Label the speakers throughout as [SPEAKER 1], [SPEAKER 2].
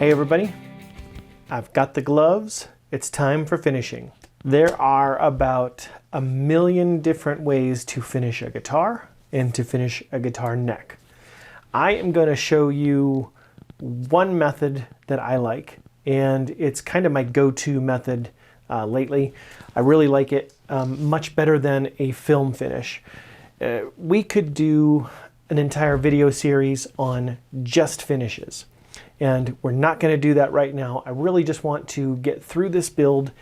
[SPEAKER 1] Hey everybody, I've got the gloves. It's time for finishing. There are about 1 million different ways to finish a guitar and to finish a guitar neck. I am going to show you one method that I like, and it's kind of my go-to method lately. I really like it much better than a film finish. We could do an entire video series on just finishes, and we're not going to do that right now. I really just want to get through this build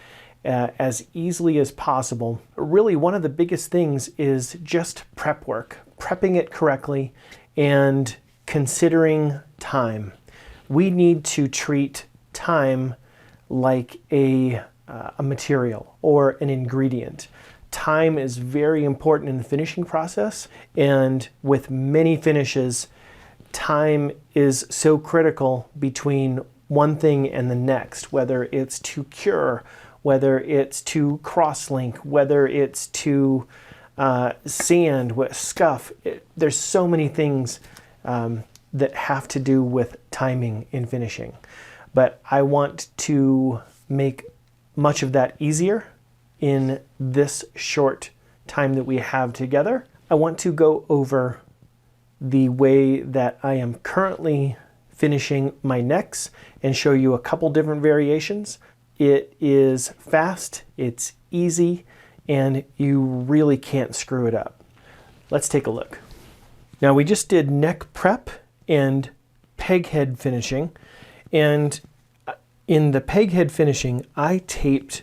[SPEAKER 1] as easily as possible. Really, one of the biggest things is just prep work, prepping it correctly and considering time. We need to treat time like a material or an ingredient. Time is very important in the finishing process, and with many finishes, time is so critical between one thing and the next, whether it's to cure, whether it's to cross-link, whether it's to sand, scuff. There's so many things that have to do with timing in finishing. But I want to make much of that easier in this short time that we have together. I want to go over the way that I am currently finishing my necks and show you a couple different variations. It is fast, it's easy, and you really can't screw it up. Let's take a look. Now, we just did neck prep and peg head finishing, and in the peg head finishing, I taped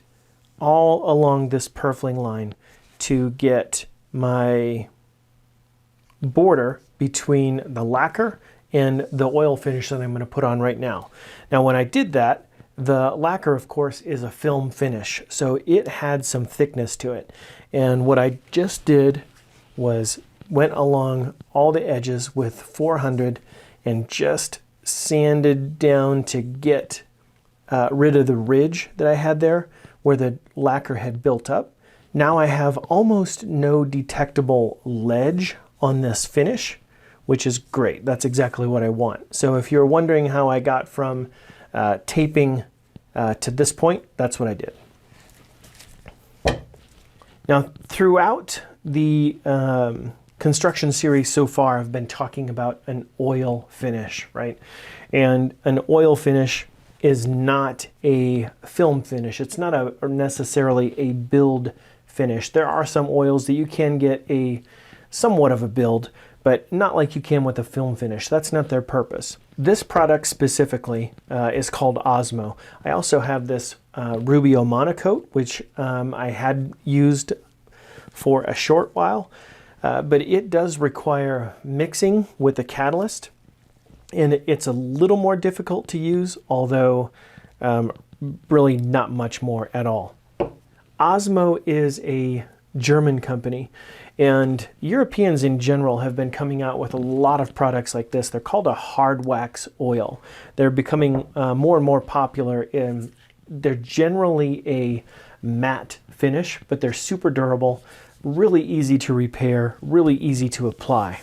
[SPEAKER 1] all along this purfling line to get my border between the lacquer and the oil finish that I'm going to put on right now. Now, when I did that, the lacquer, of course, is a film finish, so it had some thickness to it. And what I just did was went along all the edges with 400 and just sanded down to get rid of the ridge that I had there where the lacquer had built up. Now I have almost no detectable ledge on this finish, which is great. That's exactly what I want. So if you're wondering how I got from taping to this point, that's what I did. Now, throughout the construction series so far, I've been talking about an oil finish, right? And an oil finish is not a film finish. It's not necessarily a build finish. There are some oils that you can get a somewhat of a build, but not like you can with a film finish. That's not their purpose. This product specifically is called Osmo. I also have this Rubio Monocoat, which I had used for a short while, but it does require mixing with a catalyst, and it's a little more difficult to use, although really not much more at all. Osmo is a German company, and Europeans in general have been coming out with a lot of products like this. They're called a hard wax oil. They're becoming more and more popular. They're generally a matte finish, but they're super durable, really easy to repair, really easy to apply.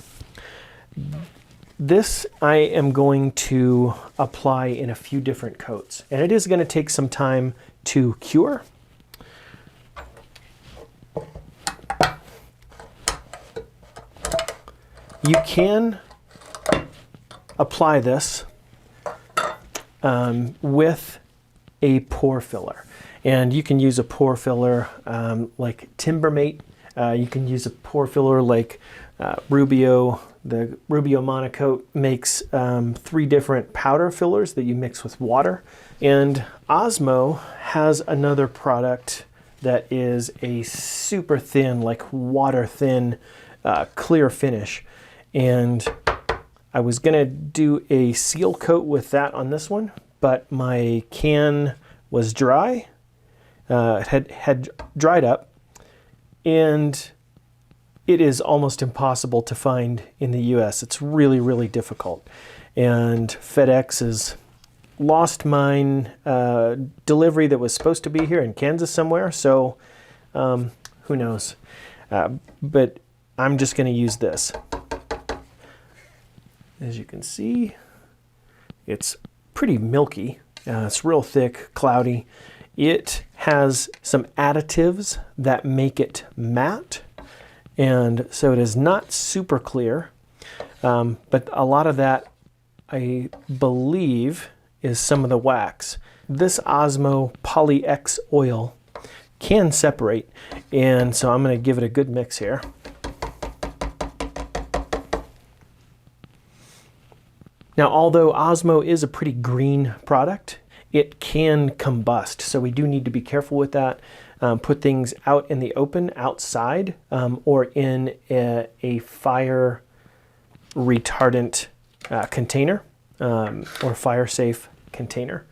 [SPEAKER 1] This I am going to apply in a few different coats, and it is going to take some time to cure. You can apply this with a pore filler, and you can use a pore filler like Timbermate. You can use a pore filler like Rubio. The Rubio Monocoat makes 3 different powder fillers that you mix with water. And Osmo has another product that is a super thin, like water thin, clear finish. And I was gonna do a seal coat with that on this one, but my can was dry, had dried up, and it is almost impossible to find in the US. It's really, really difficult. And FedEx has lost mine delivery that was supposed to be here in Kansas somewhere, so who knows. But I'm just gonna use this. As you can see, it's pretty milky. It's real thick, cloudy. It has some additives that make it matte, and so it is not super clear, but a lot of that, I believe, is some of the wax. This Osmo Poly X oil can separate, and so I'm going to give it a good mix here. Now, although Osmo is a pretty green product, it can combust, so we do need to be careful with that. Put things out in the open, outside, or in a fire retardant container, or fire safe container,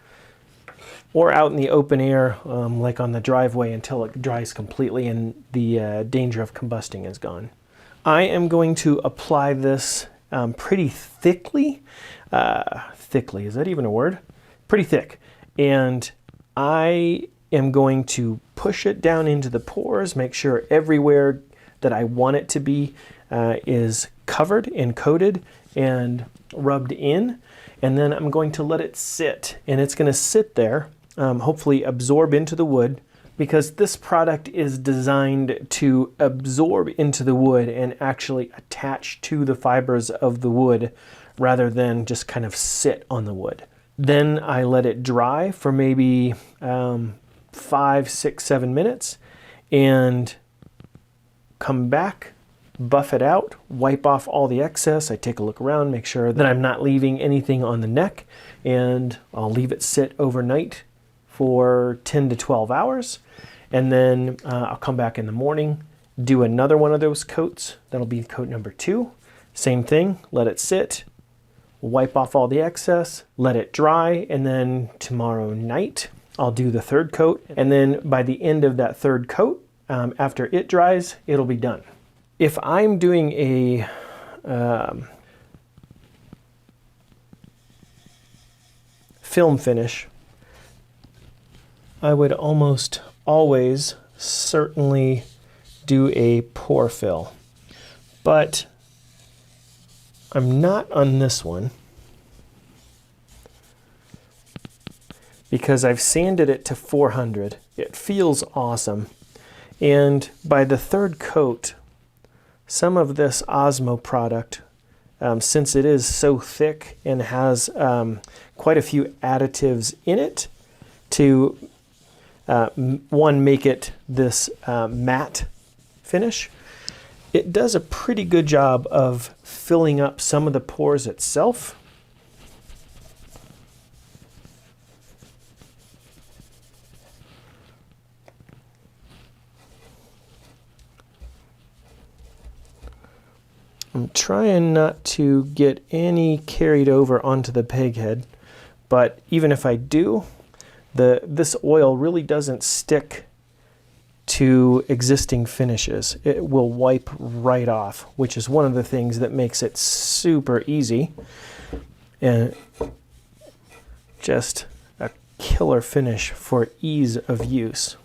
[SPEAKER 1] or out in the open air, like on the driveway, until it dries completely and the danger of combusting is gone. I am going to apply this pretty thickly. Thickly, is that even a word? Pretty thick. And I am going to push it down into the pores, make sure everywhere that I want it to be is covered and coated and rubbed in. And then I'm going to let it sit, and it's going to sit there, hopefully absorb into the wood, because this product is designed to absorb into the wood and actually attach to the fibers of the wood rather than just kind of sit on the wood. Then I let it dry for maybe 5, 6, 7 minutes and come back, buff it out, wipe off all the excess. I take a look around, make sure that I'm not leaving anything on the neck, and I'll leave it sit overnight for 10 to 12 hours. And then I'll come back in the morning, do another one of those coats. That'll be coat number 2. Same thing, let it sit, wipe off all the excess, let it dry, and then tomorrow night I'll do the 3rd coat. And then by the end of that 3rd coat, after it dries, it'll be done. If I'm doing a film finish, I would almost always certainly do a pore fill, but I'm not on this one because I've sanded it to 400. It feels awesome. And by the 3rd coat, some of this Osmo product, since it is so thick and has quite a few additives in it to, one, make it this matte finish, it does a pretty good job of filling up some of the pores itself. I'm trying not to get any carried over onto the peg head, but even if I do, this oil really doesn't stick to existing finishes. It will wipe right off, which is one of the things that makes it super easy and just a killer finish for ease of use.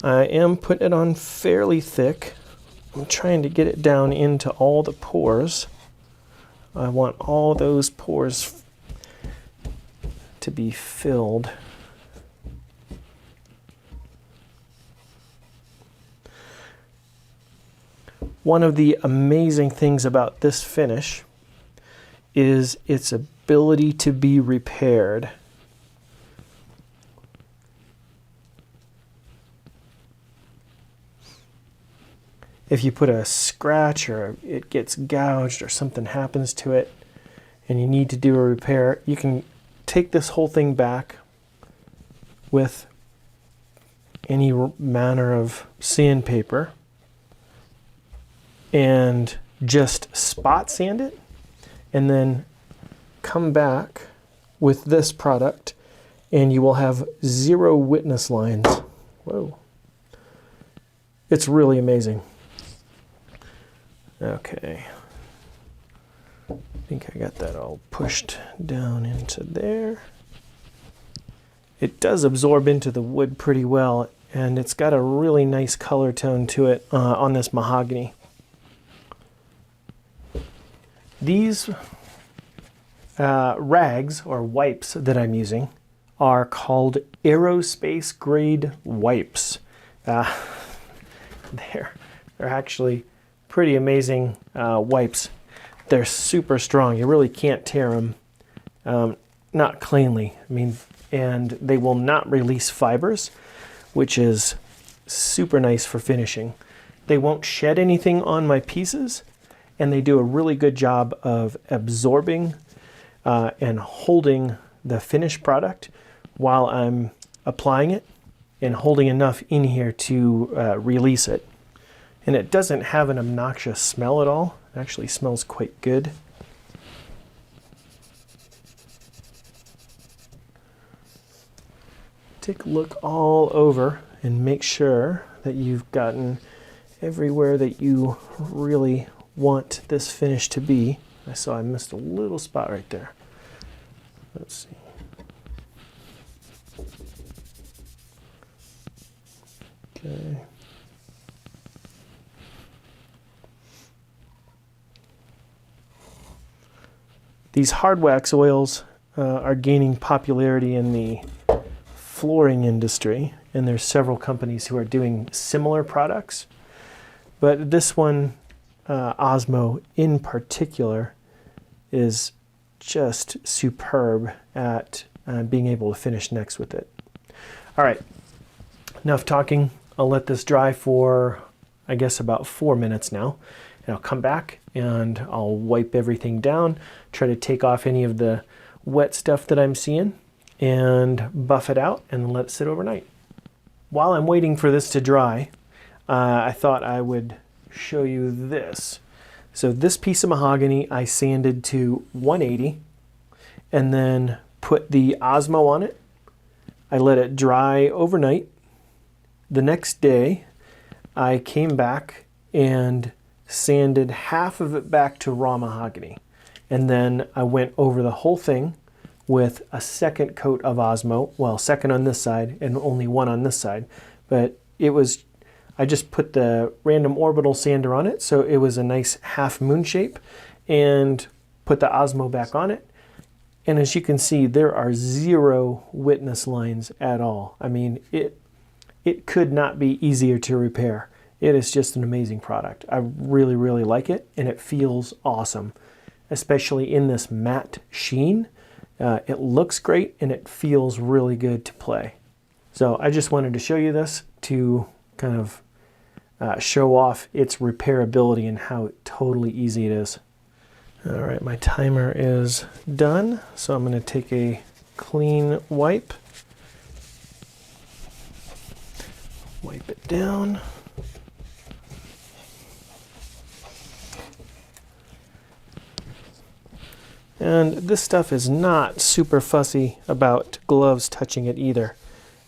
[SPEAKER 1] I am putting it on fairly thick. I'm trying to get it down into all the pores. I want all those pores to be filled. One of the amazing things about this finish is its ability to be repaired. If you put a scratch or it gets gouged or something happens to it and you need to do a repair, you can take this whole thing back with any manner of sandpaper and just spot sand it, and then come back with this product and you will have 0 witness lines. Whoa. It's really amazing. Okay, I think I got that all pushed down into there. It does absorb into the wood pretty well, and it's got a really nice color tone to it on this mahogany. These rags or wipes that I'm using are called aerospace grade wipes. They're actually pretty amazing wipes. They're super strong. You really can't tear them, not cleanly. I mean, and they will not release fibers, which is super nice for finishing. They won't shed anything on my pieces, and they do a really good job of absorbing and holding the finished product while I'm applying it, and holding enough in here to release it. And it doesn't have an obnoxious smell at all. It actually smells quite good. Take a look all over and make sure that you've gotten everywhere that you really want this finish to be. I saw I missed a little spot right there. Let's see. Okay. These hard wax oils are gaining popularity in the flooring industry, and there's several companies who are doing similar products. But this one, Osmo in particular, is just superb at being able to finish necks with it. All right, enough talking. I'll let this dry for, I guess, about 4 minutes now. And I'll come back and I'll wipe everything down, try to take off any of the wet stuff that I'm seeing, and buff it out and let it sit overnight. While I'm waiting for this to dry, I thought I would show you this. So this piece of mahogany I sanded to 180 and then put the Osmo on it. I let it dry overnight. The next day I came back and sanded half of it back to raw mahogany, and then I went over the whole thing with a second coat of Osmo. Well, second on this side and only one on this side, but I just put the random orbital sander on it, so it was a nice half moon shape, and put the Osmo back on it. And as you can see, there are zero witness lines at all. I mean, it could not be easier to repair. It is just an amazing product. I really, really like it, and it feels awesome, especially in this matte sheen. It looks great, and it feels really good to play. So I just wanted to show you this to kind of show off its repairability and how totally easy it is. All right, my timer is done, so I'm going to take a clean wipe, wipe it down. And this stuff is not super fussy about gloves touching it either.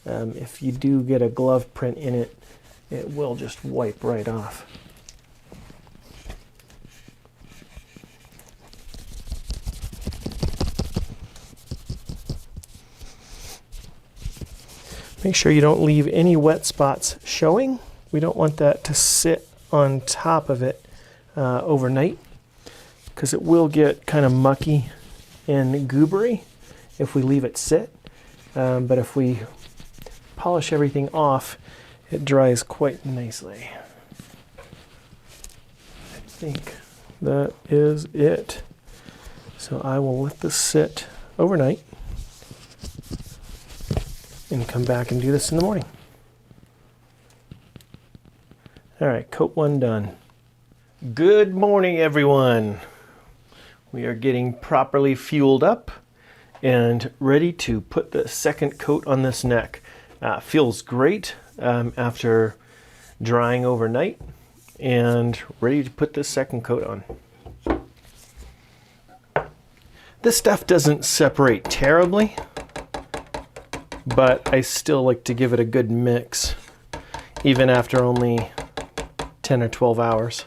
[SPEAKER 1] If you do get a glove print in it, it will just wipe right off. Make sure you don't leave any wet spots showing. We don't want that to sit on top of it overnight, because it will get kind of mucky and goobery if we leave it sit. But if we polish everything off, it dries quite nicely. I think that is it. So I will let this sit overnight and come back and do this in the morning. All right, coat one done. Good morning, everyone. We are getting properly fueled up and ready to put the second coat on this neck. Feels great after drying overnight, and ready to put this second coat on. This stuff doesn't separate terribly, but I still like to give it a good mix, even after only 10 or 12 hours.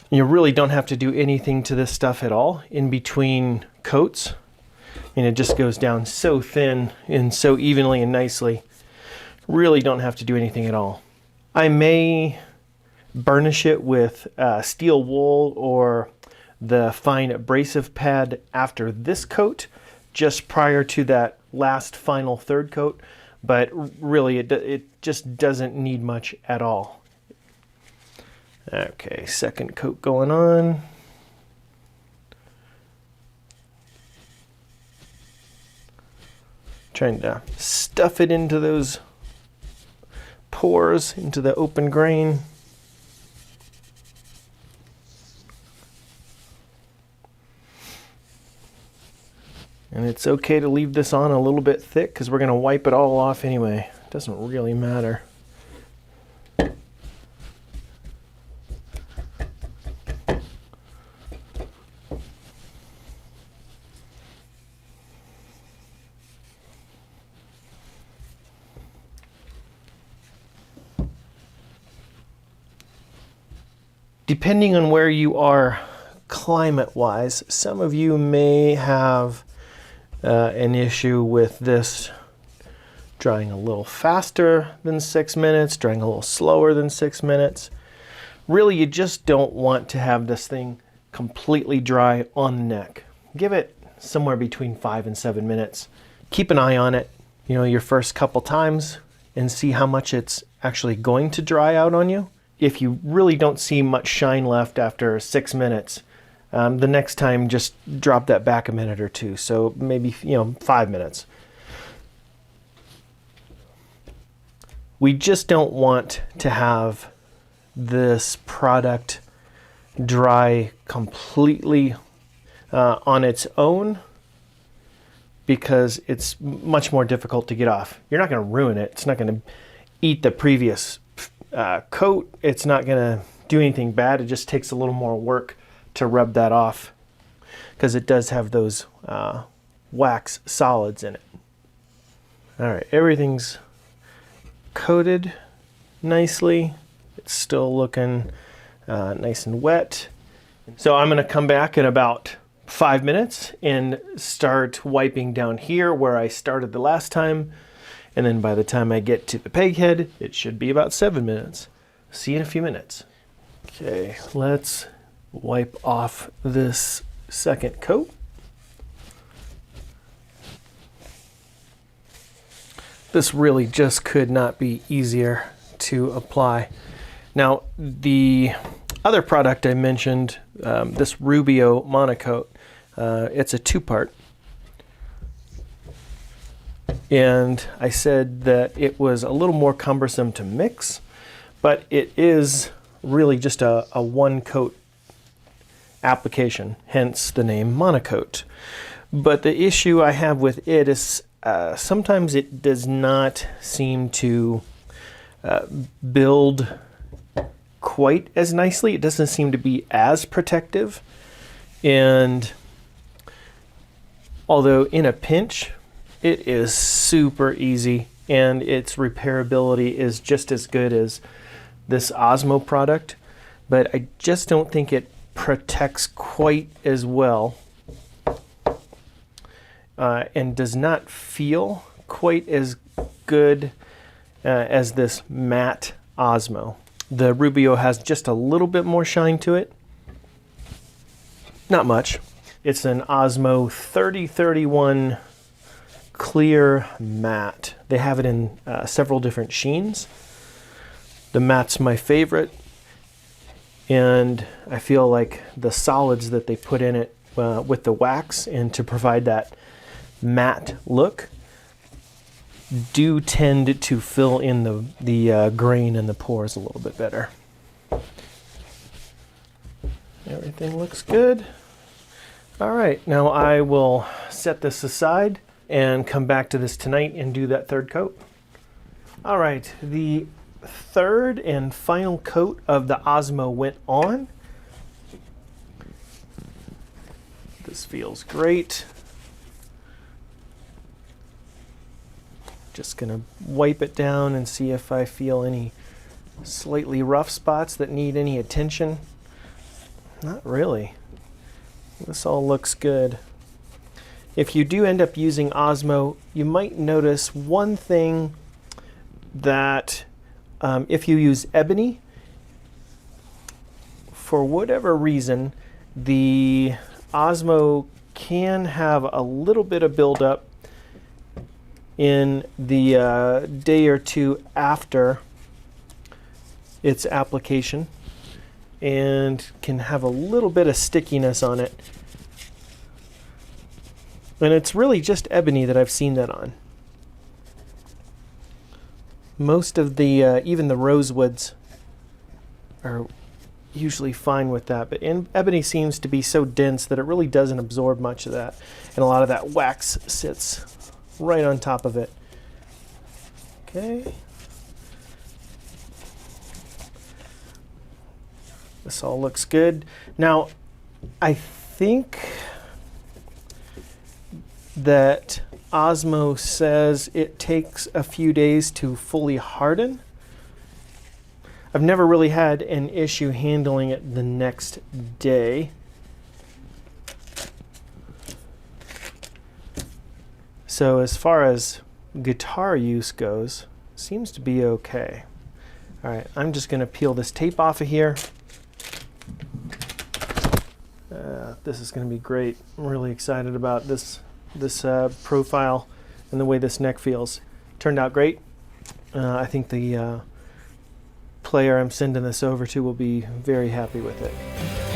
[SPEAKER 1] You really don't have to do anything to this stuff at all in between coats. And it just goes down so thin and so evenly and nicely. Really don't have to do anything at all. I may burnish it with steel wool or the fine abrasive pad after this coat, just prior to that last final third coat, but really it just doesn't need much at all. Okay, second coat going on. Trying to stuff it into those pores, into the open grain. And it's okay to leave this on a little bit thick because we're going to wipe it all off anyway. It doesn't really matter. Depending on where you are climate-wise, some of you may have an issue with this drying a little faster than 6 minutes, drying a little slower than 6 minutes. Really, you just don't want to have this thing completely dry on the neck. Give it somewhere between 5 and 7 minutes. Keep an eye on it, you know, your first couple times and see how much it's actually going to dry out on you. If you really don't see much shine left after 6 minutes, the next time just drop that back a minute or two. So maybe, 5 minutes. We just don't want to have this product dry completely on its own, because it's much more difficult to get off. You're not going to ruin it. It's not going to eat the previous coat. It's not going to do anything bad. It just takes a little more work to rub that off because it does have those wax solids in it. All right, everything's coated nicely. It's still looking nice and wet. So I'm going to come back in about 5 minutes and start wiping down here where I started the last time. And then by the time I get to the peg head, it should be about 7 minutes. See you in a few minutes. Okay, let's wipe off this second coat. This really just could not be easier to apply. Now, the other product I mentioned, this Rubio Monocoat, it's a two-part. And I said that it was a little more cumbersome to mix, but it is really just a one-coat application, hence the name Monocoat. But the issue I have with it is sometimes it does not seem to build quite as nicely. It doesn't seem to be as protective. And although in a pinch, it is super easy, and its repairability is just as good as this Osmo product, but I just don't think it protects quite as well and does not feel quite as good as this matte Osmo. The Rubio has just a little bit more shine to it. Not much. It's an Osmo 3031 clear matte. They have it in several different sheens. The matte's my favorite, and I feel like the solids that they put in it with the wax and to provide that matte look do tend to fill in the grain and the pores a little bit better. Everything looks good. All right, now I will set this aside and come back to this tonight and do that third coat. All right, the third and final coat of the Osmo went on. This feels great. Just gonna wipe it down and see if I feel any slightly rough spots that need any attention. Not really. This all looks good. If you do end up using Osmo, you might notice one thing that if you use ebony, for whatever reason, the Osmo can have a little bit of buildup in the day or two after its application, and can have a little bit of stickiness on it. And it's really just ebony that I've seen that on. Most of the, even the rosewoods are usually fine with that, but ebony seems to be so dense that it really doesn't absorb much of that. And a lot of that wax sits right on top of it. Okay. This all looks good. Now, I think that Osmo says it takes a few days to fully harden. I've never really had an issue handling it the next day. So as far as guitar use goes, seems to be okay. All right, I'm just going to peel this tape off of here. This is going to be great. I'm really excited about this profile and the way this neck feels. Turned out great. I think the player I'm sending this over to will be very happy with it.